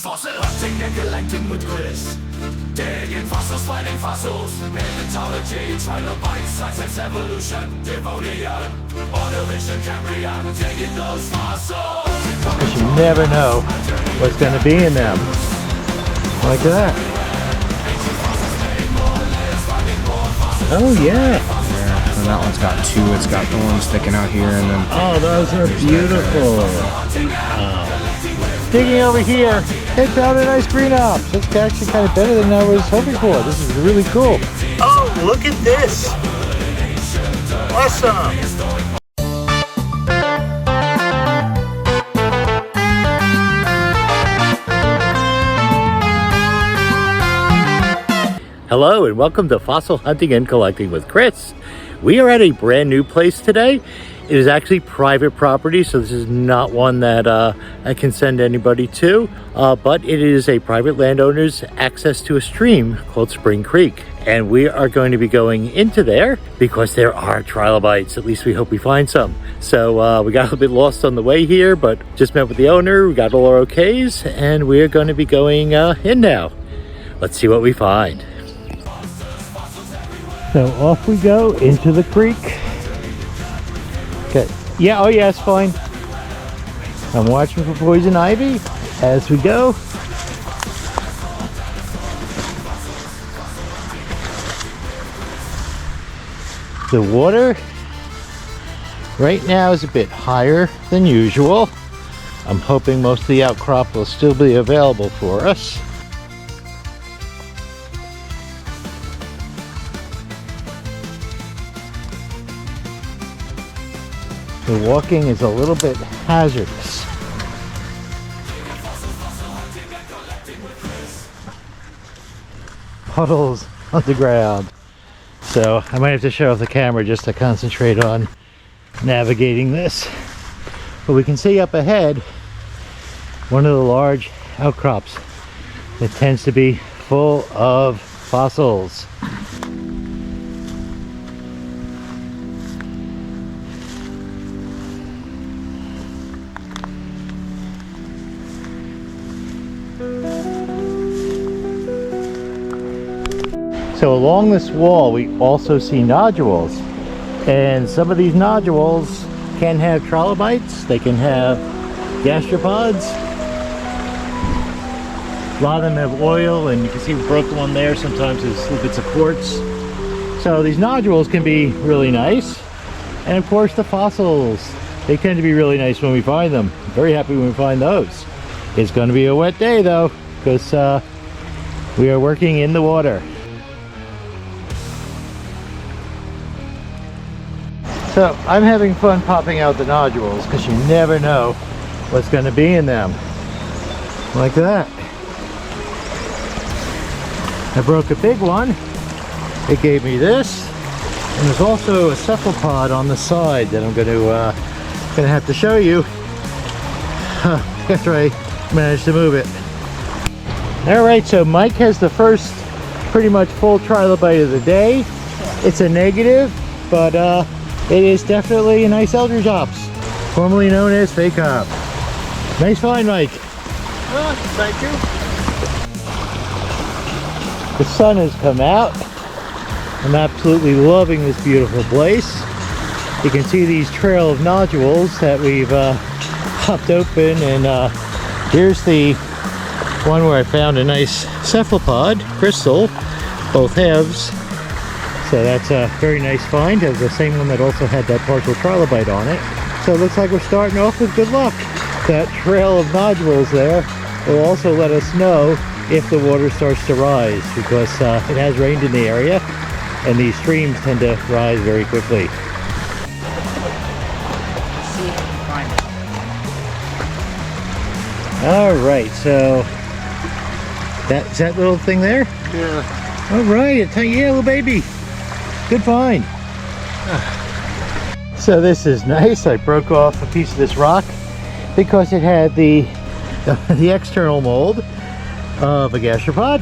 Fossil hunting and collecting with Chris. Digging fossils, finding fossils. Paleontology, Trilobites, science and evolution. Devonian, Ordovician, Cambrian. Digging those fossils. Because you never know what's going to be in them. Like that. Oh yeah. Yeah, and that one's got two. It's got thorns sticking out here, and then Oh, those are beautiful. Digging over here, it found a nice green ops. That's actually kind of better than I was hoping for. This is really cool. Oh, look at this. Awesome. Hello and welcome to Fossil Hunting and Collecting with Chris. We are at a brand new place today. It is actually private property, so this is not one that I can send anybody to, but it is a private landowner's access to a stream called Spring Creek. And we are going to be going into there because there are trilobites. At least we hope we find some. So we got a little bit lost on the way here, but just met with the owner. We got all our okays, and we are going to be going in now. Let's see what we find. So off we go into the creek. Okay. Yeah, oh yeah, it's fine. I'm watching for poison ivy as we go. The water right now is a bit higher than usual. I'm hoping most of the outcrop will still be available for us. The walking is a little bit hazardous. Puddles on the ground. So I might have to shut off the camera just to concentrate on navigating this. But we can see up ahead one of the large outcrops that tends to be full of fossils. So along this wall we also see nodules, and some of these nodules can have trilobites, they can have gastropods. A lot of them have oil, and you can see we broke the one there. Sometimes there's little bits of quartz. So these nodules can be really nice, and of course the fossils, they tend to be really nice when we find them. Very happy when we find those. It's going to be a wet day though, because we are working in the water. So I'm having fun popping out the nodules because you never know what's going to be in them. Like that. I broke a big one. It gave me this. And there's also a cephalopod on the side that I'm going to have to show you after I manage to move it. Alright, so Mike has the first pretty much full trilobite of the day. It's a negative, but it is definitely a nice Eldridge Ops, formerly known as fake hop. Nice find, Mike. thank you. The sun has come out. I'm absolutely loving this beautiful place. You can see these trail of nodules that we've popped open, and here's the one where I found a nice cephalopod crystal, both halves. So that's a very nice find. It was the same one that also had that partial trilobite on it. So it looks like we're starting off with good luck. That trail of nodules there will also let us know if the water starts to rise, because it has rained in the area and these streams tend to rise very quickly. Alright, so is that little thing there? Yeah. Alright, yeah, little baby. Good find. So this is nice. I broke off a piece of this rock because it had the external mold of a gastropod,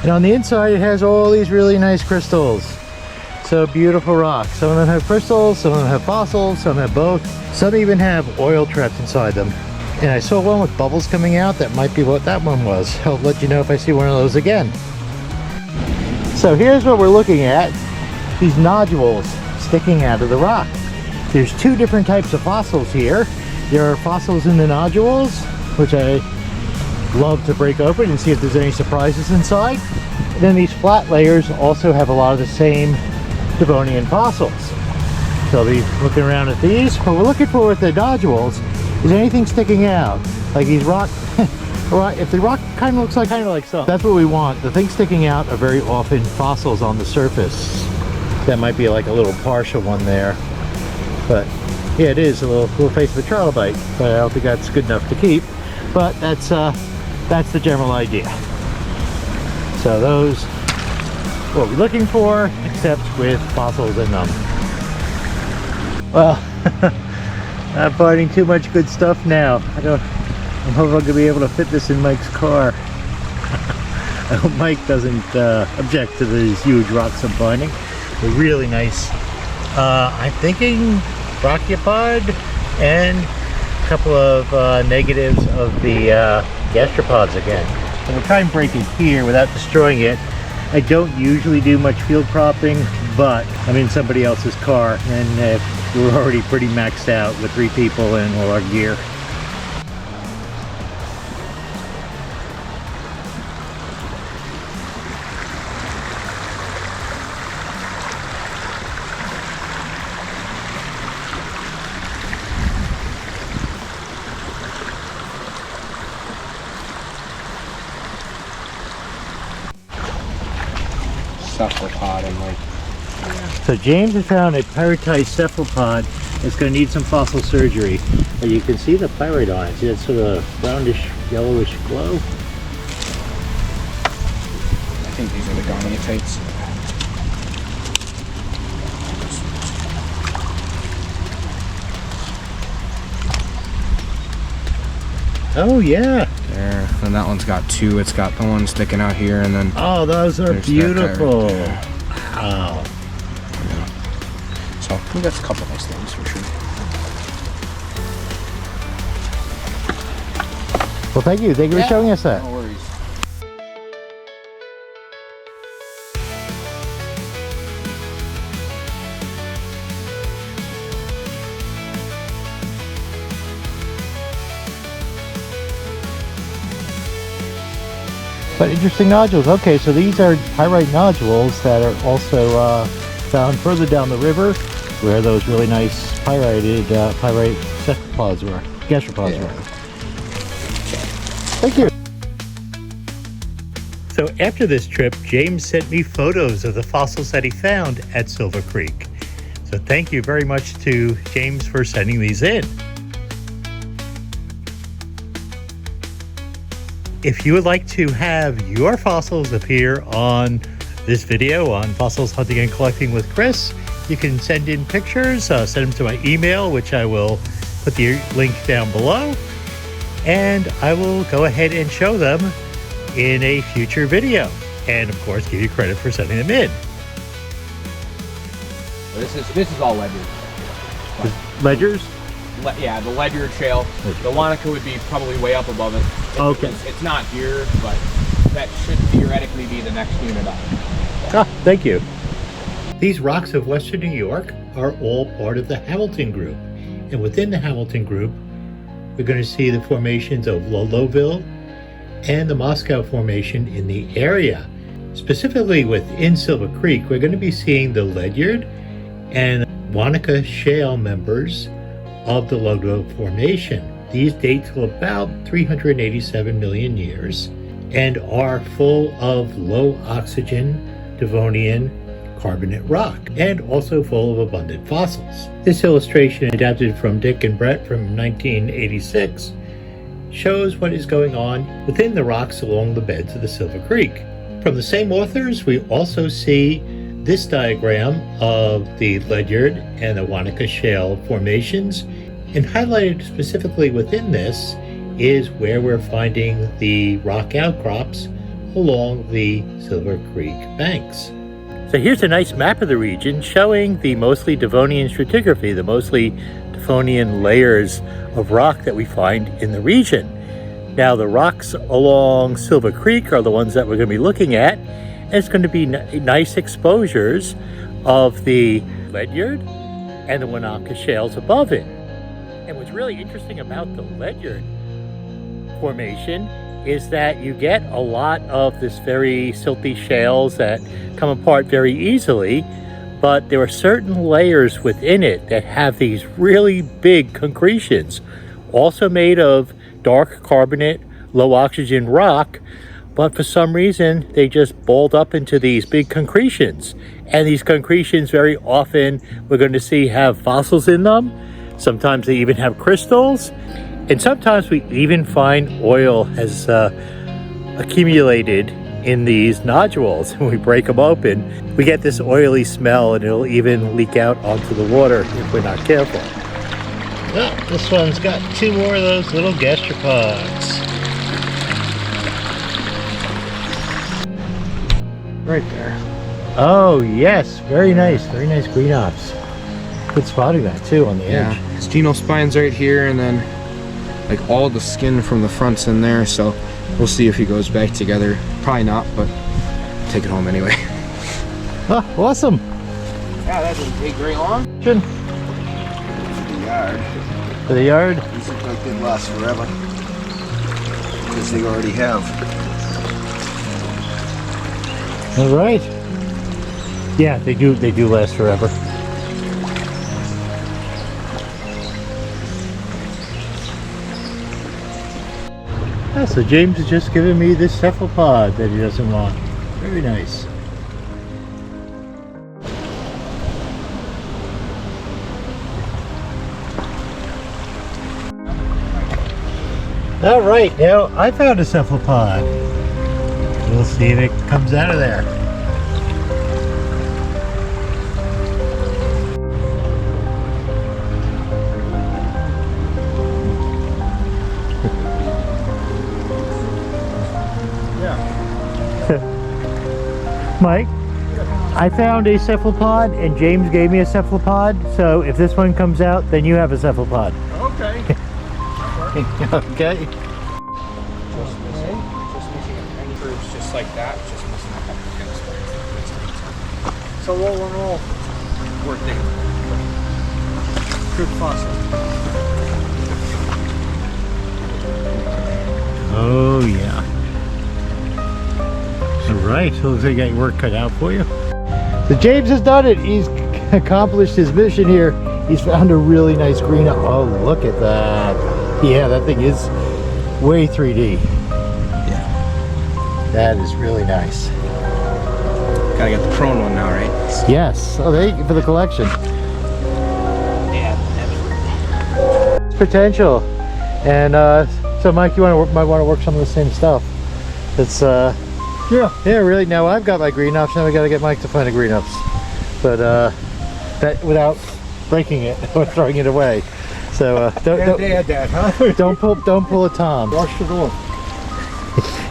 and on the inside it has all these really nice crystals. So beautiful rocks. Some of them have crystals, some of them have fossils, some have both. Some even have oil trapped inside them. And I saw one with bubbles coming out. That might be what that one was. I'll let you know if I see one of those again. So here's what we're looking at. These nodules sticking out of the rock. There's two different types of fossils here. There are fossils in the nodules, which I love to break open and see if there's any surprises inside. And then these flat layers also have a lot of the same Devonian fossils. So I'll be looking around at these. What we're looking for with the nodules is anything sticking out. Like these rock, if the rock kind of looks like something. That's what we want. The things sticking out are very often fossils on the surface. That might be like a little partial one there. But yeah, it is a little face of a trilobite, but I don't think that's good enough to keep. But that's the general idea. So those, what we're looking for, except with fossils in them. Well, not finding too much good stuff now. I'm hoping I'm gonna be able to fit this in Mike's car. I hope Mike doesn't object to these huge rocks I'm finding. They're really nice. I'm thinking brachiopod and a couple of negatives of the gastropods again. So we'll try and break it here without destroying it. I don't usually do much field cropping, but I'm in somebody else's car and we're already pretty maxed out with 3 people and all our gear. Cephalopod and like. So James has found a pyritized cephalopod that's going to need some fossil surgery. But you can see the pyrite on it. See that sort of brownish, yellowish glow? I think these are the goniatites. Oh yeah. There, and that one's got 2. It's got the one sticking out here, and then. Oh, those are beautiful. Wow. Yeah. So we got a couple nice things for sure. Well, thank you. Thank you for showing us that. No worries. But interesting nodules. Okay, so these are pyrite nodules that are also found further down the river where those really nice pyrite cephalopods were, gastropods were. Thank you. So after this trip, James sent me photos of the fossils that he found at Silver Creek. So thank you very much to James for sending these in. If you would like to have your fossils appear on this video on Fossils Hunting and Collecting with Chris, you can send in pictures, send them to my email, which I will put the link down below, and I will go ahead and show them in a future video, and of course give you credit for sending them in. This is all ledyard. Ledgers? Yeah, the ledyard shale. The Wanaka would be probably way up above it. Okay. It's not here, but that should theoretically be the next unit up. Ah, thank you. These rocks of Western New York are all part of the Hamilton Group. And within the Hamilton Group, we're going to see the formations of Lowville and the Moscow Formation in the area. Specifically within Silver Creek, we're going to be seeing the Ledyard and Wanaka Shale members of the Lowville Formation. These date to about 387 million years and are full of low oxygen Devonian carbonate rock and also full of abundant fossils. This illustration, adapted from Dick and Brett from 1986, shows what is going on within the rocks along the beds of the Silver Creek. From the same authors, we also see this diagram of the Ledyard and the Wanaka Shale formations, and highlighted specifically within this is where we're finding the rock outcrops along the Silver Creek banks. So here's a nice map of the region showing the mostly Devonian stratigraphy, the mostly Devonian layers of rock that we find in the region. Now the rocks along Silver Creek are the ones that we're going to be looking at. And it's going to be nice exposures of the Ledyard and the Wanaka shales above it. And what's really interesting about the Ledyard formation is that you get a lot of this very silty shales that come apart very easily, but there are certain layers within it that have these really big concretions, also made of dark carbonate, low oxygen rock, but for some reason they just balled up into these big concretions. And these concretions very often we're going to see have fossils in them. Sometimes they even have crystals. And sometimes we even find oil has accumulated in these nodules. When we break them open, we get this oily smell, and it'll even leak out onto the water if we're not careful. Well, this one's got 2 more of those little gastropods. Right there. Oh yes, very nice green ops. Good spotting that too on the edge. Yeah, his genal spine's right here, and then like all the skin from the front's in there, so we'll see if he goes back together. Probably not, but take it home anyway. Oh, awesome. Yeah, that doesn't take very long. The yard. For the yard? These look like they'd last forever. Because they already have. All right. Yeah, they do last forever. Yeah, so James has just given me this cephalopod that he doesn't want. Very nice. All right, now I found a cephalopod. We'll see if it comes out of there. Mike, I found a cephalopod and James gave me a cephalopod, so if this one comes out, then you have a cephalopod. Okay. Okay. Just missing a penny proofs just like that, just missing a couple pins. So roll and roll. Worth it. Good fossil. Oh yeah. Alright, so looks like you got your work cut out for you. So James has done it. He's accomplished his mission here. He's found a really nice green. Oh, look at that. Yeah, that thing is way 3D. Yeah. That is really nice. Gotta get the prone one now, right? Yes. Oh, there you go, for the collection. Yeah. It's potential. And so Mike, you might want to work some of the same stuff. It's yeah, really. Now I've got my green ops. Now we got to get Mike to find a green ops, but that without breaking it or throwing it away. So don't pull a Tom. Wash it off.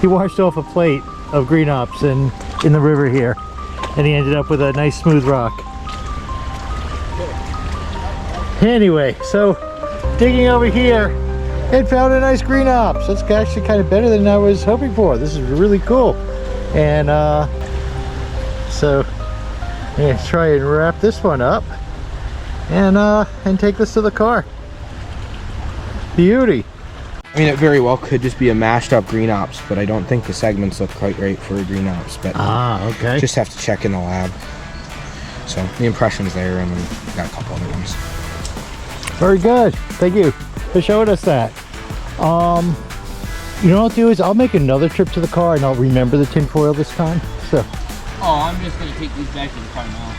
He washed off a plate of green ops in the river here, and he ended up with a nice smooth rock. Anyway, so digging over here and found a nice green ops. That's actually kind of better than I was hoping for. This is really cool. And so I'm gonna try and wrap this one up and take this to the car. Beauty. I mean, it very well could just be a mashed up green ops, but I don't think the segments look quite right for a green ops. But okay. just have to check in the lab. So the impression's there, and then got a couple other ones. Very good. Thank you for showing us that. You know what I'll do is I'll make another trip to the car and I'll remember the tin foil this time. So. Oh, I'm just gonna take these back to the car now.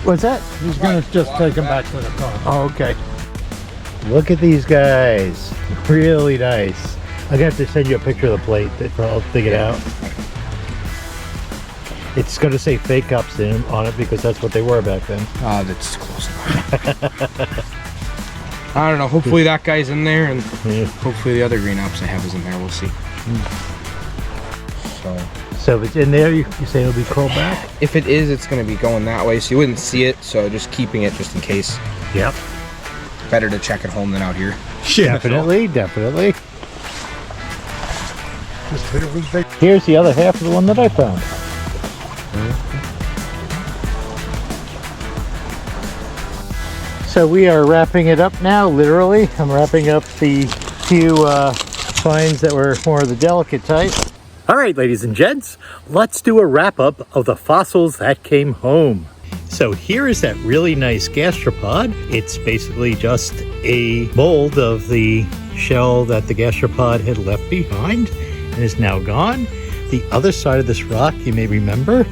What's that? He's gonna just take them back to the car. Oh, okay. Look at these guys. Really nice. I'm gonna have to send you a picture of the plate. I'll dig it out. It's gonna say fake ups on it because that's what they were back then. That's close enough. I don't know. Hopefully that guy's in there, and hopefully the other green ops I have is in there. We'll see. So if it's in there, you say it'll be crawled back? If it is, it's going to be going that way, so you wouldn't see it. So just keeping it just in case. Yep. Better to check at home than out here. Definitely, definitely. Here's the other half of the one that I found. So we are wrapping it up now, literally. I'm wrapping up the few finds that were more of the delicate type. All right, ladies and gents, let's do a wrap up of the fossils that came home. So here is that really nice gastropod. It's basically just a mold of the shell that the gastropod had left behind and is now gone. The other side of this rock, you may remember,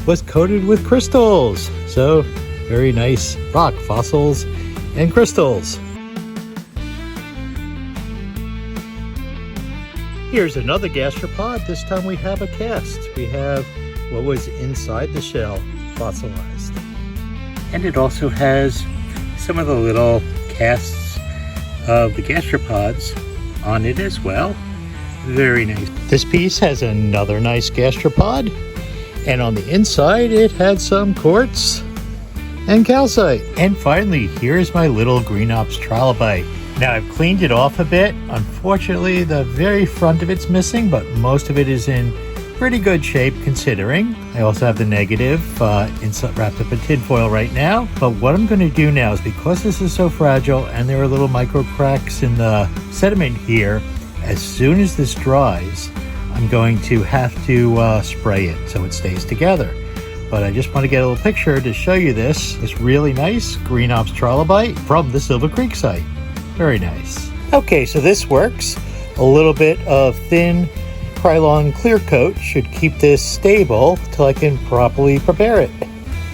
was coated with crystals. So very nice rock, fossils and crystals. Here's another gastropod. This time we have a cast. We have what was inside the shell fossilized. And it also has some of the little casts of the gastropods on it as well. Very nice. This piece has another nice gastropod. And on the inside, it had some quartz and calcite. And finally, here's my little green ops trilobite. Now I've cleaned it off a bit. Unfortunately, the very front of it's missing, but most of it is in pretty good shape considering. I also have the negative wrapped up in tinfoil right now. But what I'm going to do now is, because this is so fragile and there are little micro cracks in the sediment here, as soon as this dries, I'm going to have to spray it so it stays together. But I just want to get a little picture to show you this. This really nice green ops trilobite from the Silver Creek site. Very nice. Okay, so this works. A little bit of thin Krylon clear coat should keep this stable till I can properly prepare it.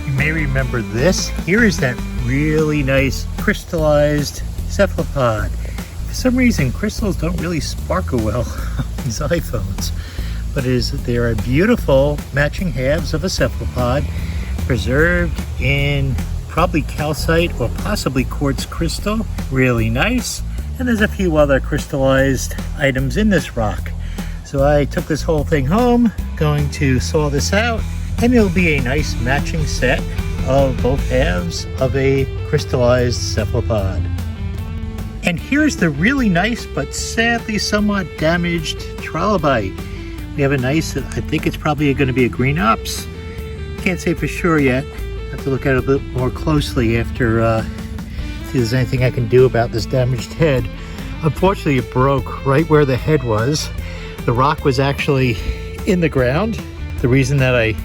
You may remember this. Here is that really nice crystallized cephalopod. For some reason, crystals don't really sparkle well on these iPhones, but there are beautiful matching halves of a cephalopod preserved in probably calcite or possibly quartz crystal. Really nice. And there's a few other crystallized items in this rock. So I took this whole thing home, going to saw this out, and it'll be a nice matching set of both halves of a crystallized cephalopod. And here's the really nice but sadly somewhat damaged trilobite. We have a nice, I think it's probably going to be a green ops. Can't say for sure yet. Have to look at it a bit more closely after see if there's anything I can do about this damaged head. Unfortunately, it broke right where the head was. The rock was actually in the ground. The reason that I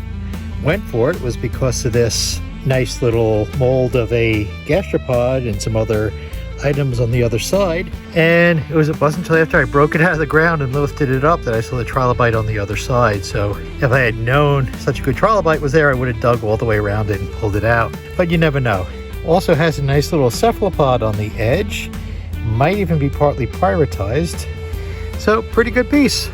went for it was because of this nice little mold of a gastropod and some other items on the other side. And it wasn't until after I broke it out of the ground and lifted it up that I saw the trilobite on the other side. So if I had known such a good trilobite was there, I would have dug all the way around it and pulled it out. But you never know. Also has a nice little cephalopod on the edge. Might even be partly pyritized. So pretty good piece.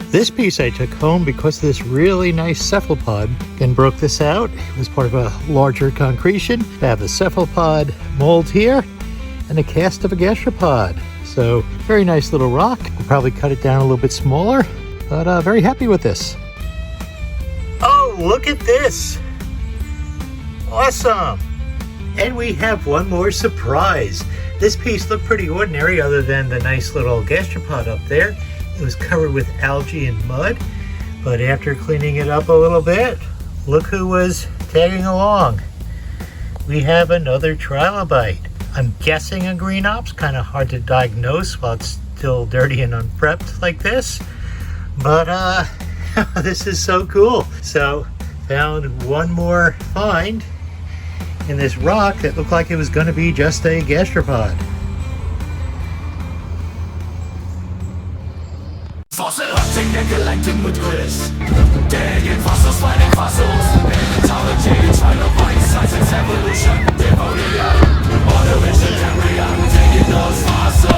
This piece I took home because of this really nice cephalopod. Then broke this out. It was part of a larger concretion. I have the cephalopod mold here and a cast of a gastropod. So very nice little rock. We'll probably cut it down a little bit smaller, but very happy with this. Oh, look at this. Awesome. And we have one more surprise. This piece looked pretty ordinary other than the nice little gastropod up there. It was covered with algae and mud, but after cleaning it up a little bit, look who was tagging along. We have another trilobite. I'm guessing a green ops, kind of hard to diagnose while it's still dirty and unprepped like this, but this is so cool. So found one more find in this rock that looked like it was going to be just a gastropod. Fossil hunting and collecting with Chris. Digging fossils, finding fossils. Paleontology, Trilobites, science and evolution. Devoted, on a vision, embryo. Digging those fossils.